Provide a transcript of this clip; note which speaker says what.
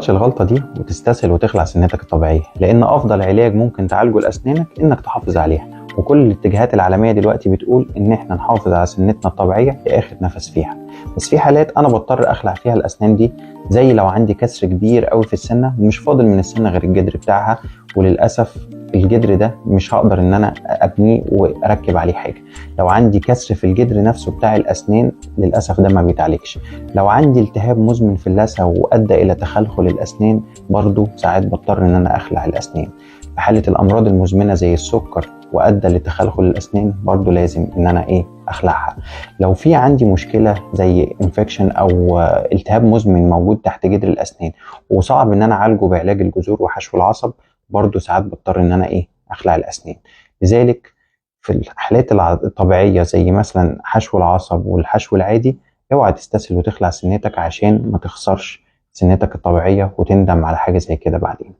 Speaker 1: الغلطة دي وتستسهل وتخلع سنتك الطبيعية، لأن أفضل علاج ممكن تعالجه لأسنانك إنك تحافظ عليها. وكل الاتجاهات العالمية دلوقتي بتقول إن إحنا نحافظ على سنتنا الطبيعية لآخر نفس فيها. بس في حالات أنا بضطر أخلع فيها الأسنان دي، زي لو عندي كسر كبير قوي في السنة ومش فاضل من السنة غير الجدر بتاعها، وللأسف الجدر ده مش هقدر إن أنا أبنيه وأركب عليه حاجة. لو عندي كسر في الجدر نفسه بتاع الأسنان للأسف ده ما بيتعالجش. لو عندي التهاب مزمن في اللثة وأدى إلى تخلخل الأسنان، برضو ساعات بضطر إن أنا أخلع الأسنان. في حالة الأمراض المزمنة زي السكر وأدى لتخلخل الأسنان، برضو لازم إن أنا أخلعها. لو في عندي مشكلة زي انفكشن أو التهاب مزمن موجود تحت جدر الأسنان وصعب إن أنا أعالجه بعلاج الجذور وحشو العصب، برضو ساعات بضطر إن أنا أخلع الأسنان. لذلك في الحالات الطبيعية زي مثلا حشو العصب والحشو العادي، اوعى تستسهل وتخلع سنتك عشان ما تخسرش سنتك الطبيعية وتندم على حاجة زي كده بعدين.